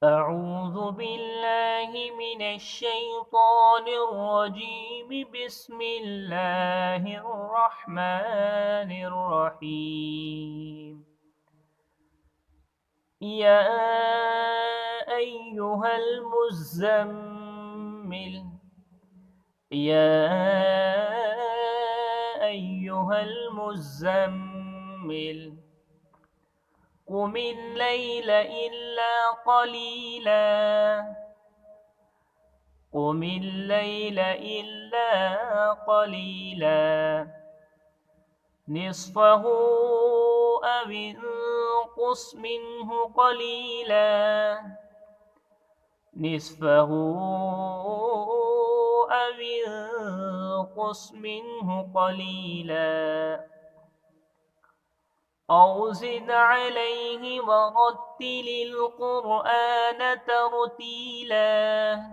أعوذ بالله من الشيطان الرجيم. بسم الله الرحمن الرحيم. يا أيها المزمل يا أيها المزمل قم الليل إلا قليلا قم الليل إلا قليلا نصفه أو انقص منه قليلا نصفه أو انقص منه قليلا أو زد عليه ورتل القرآن ترتيلا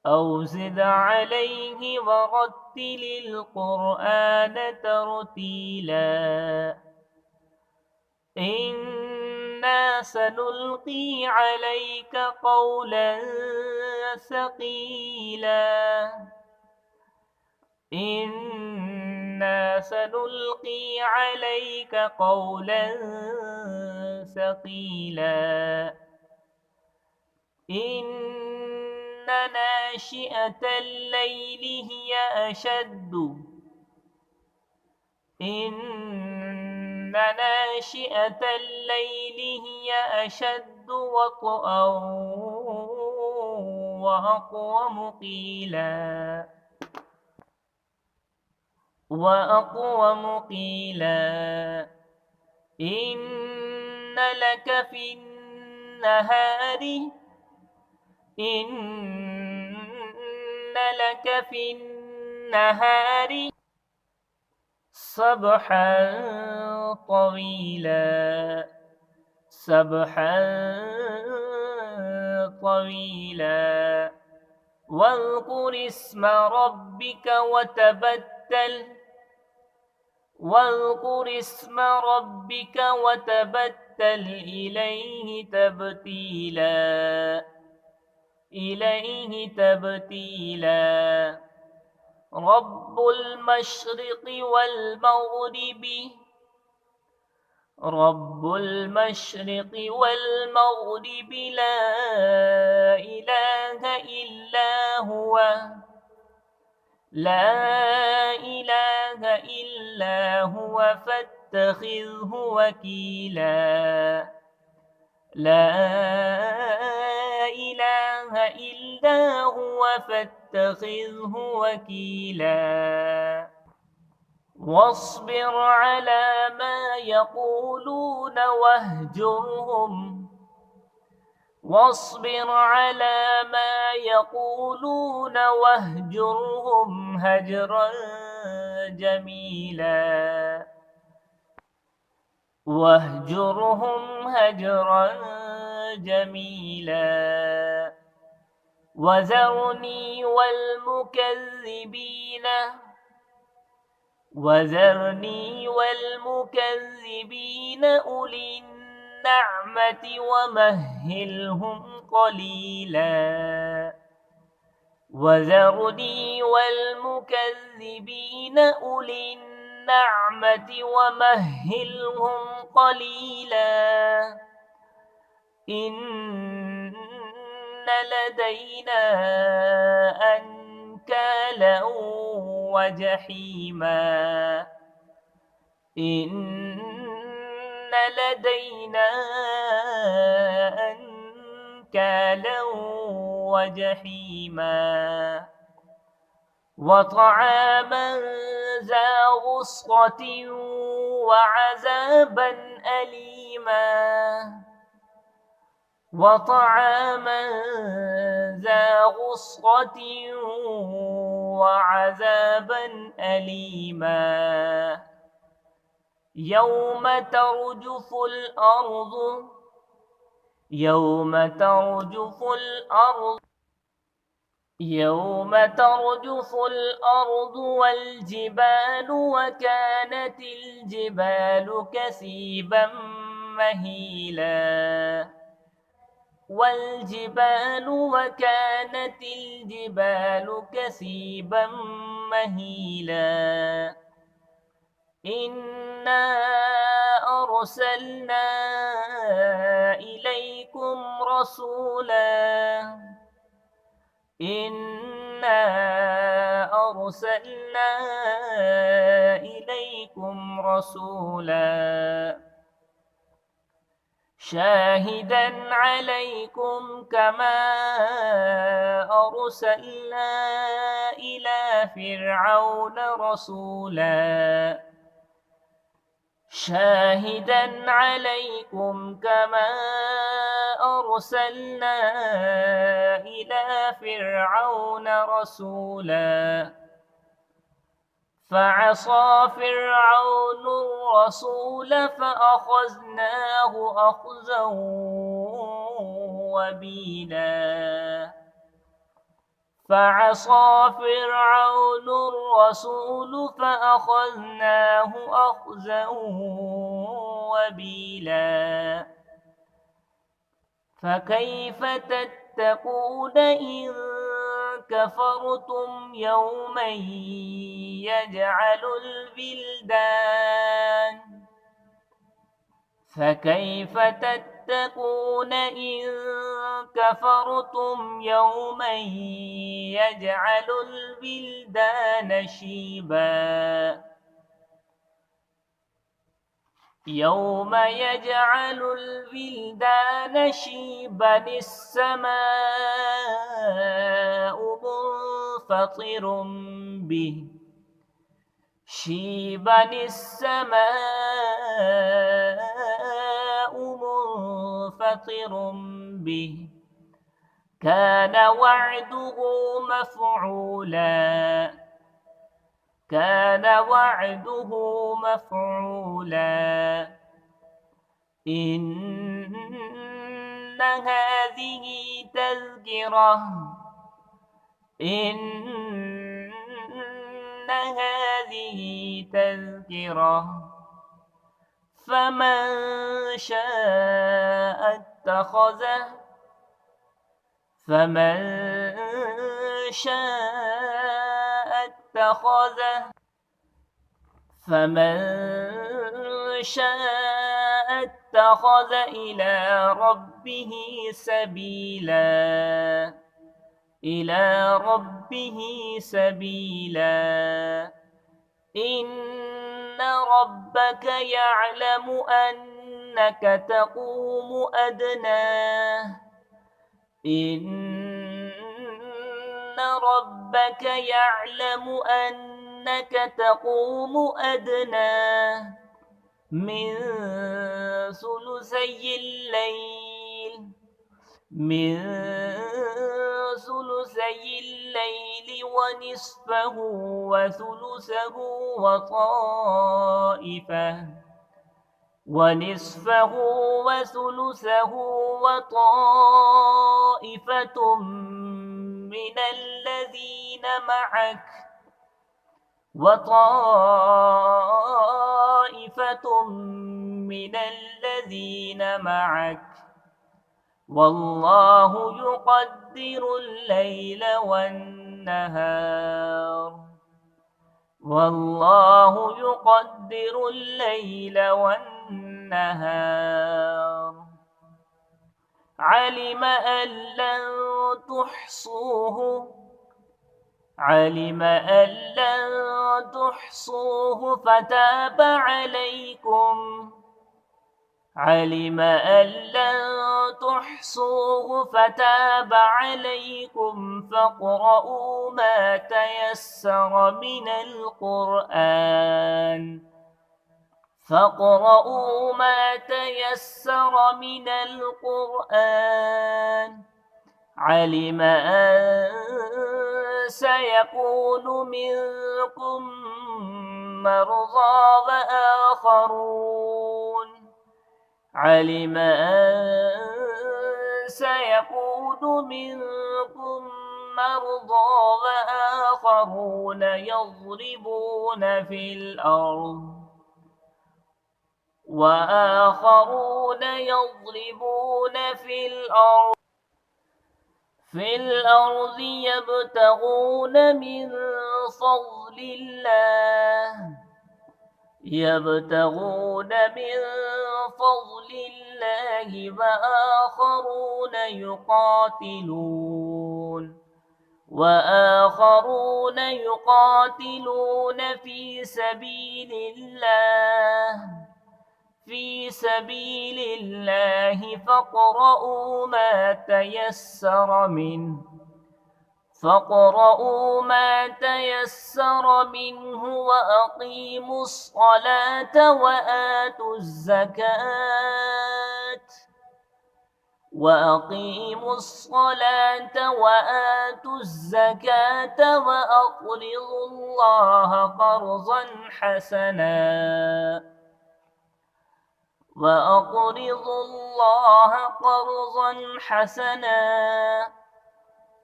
أو زد عليه ورتل القرآن ترتيلا إنا سنلقي عليك قولا ثقيلا إنا سنلقي عليك قولا ثقيلا إن ناشئة الليل هي أشد إن ناشئة الليل هي أشد وطئا وأقوم قيلا إن لك في النهار سبحا طويلا واذكر اسم ربك وتبتل إليه تبتيلا رب المشرق والمغرب لا إله إلا هو فاتخذه وكيلا لا إله إلا هو فاتخذه وكيلا واصبر على ما يقولون واهجرهم هجرا جميلا وذرني والمكذبين أولي النعمة ومهلهم قليلا إن لدينا أنكالا وجحيما وطعاما ذا غصة وعذابا أليما يوم ترجف الأرض والجبال وكانت الجبال كثيبا مهيلا والجبال وكانت الجبال كثيبا مهيلا إنا أرسلنا إليكم رسولا إنا أرسلنا إليكم رسولا شاهدا عليكم كما أرسلنا إلى فرعون رسولا شاهدا عليكم كما أرسلنا إلى فرعون رسولا فعصى فرعون الرسول فأخذناه أخذا وبيلا فعصى فرعون الرسول فأخذناه أخذا وبيلا فكيف تتقون إن كفرتم يوما يجعل البلدان فكيف تتقون إن كفرتم يوما يجعل البلدان شيبا يوم يجعل البلدان شيبا السماء منفطر به شيبا السماء منفطر به كان وعده مفعولا كان وعده مفعولا إن هذه تذكرة إن هذه تذكرة فمن شاء اتخذه فمن شاء اتخذه فمن شاء اتخذ إلى ربه سبيلا إلى ربه سبيلا إن ربك يعلم أنك تقوم أدنى إن ربك يعلم أنك تقوم أدنى من ثلثي الليل ونصفه وثلثه وثلثه وطائفة من الذين معك والله يقدر الليل والنهار والله يقدر الليل والنهار علم أن لن تحصوه فتاب عليكم علم أن لن تحصوه فتاب عليكم فاقرؤوا ما تيسر من القرآن علم أن سيكون منكم مرضى وآخرون يضربون في الأرض في الأرض يبتغون من فضل الله وآخرون يقاتلون في سبيل الله فاقرؤوا ما تيسر منه وأقيموا الصلاة وآتوا الزكاة وأقرضوا الله قرضا حسنا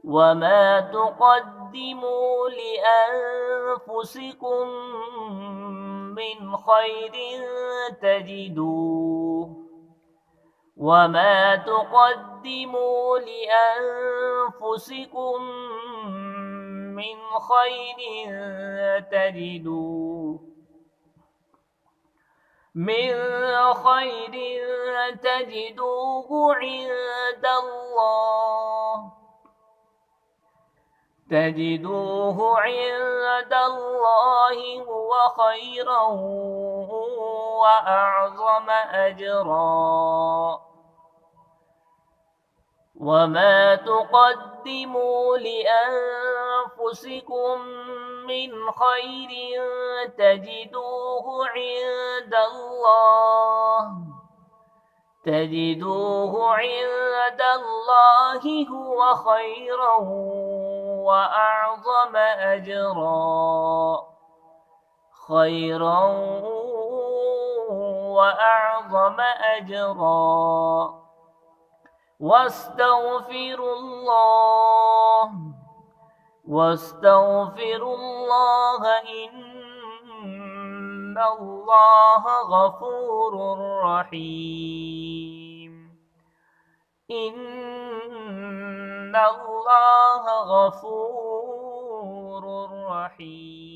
وما تقدموا لأنفسكم من خير تجدوه عند الله هو خيرا وأعظم أجرا وما تقدموا لأنفسكم من خير تجدوه عند الله هو خيرا وأعظم أجرا واستغفروا الله إن الله غفور رحيم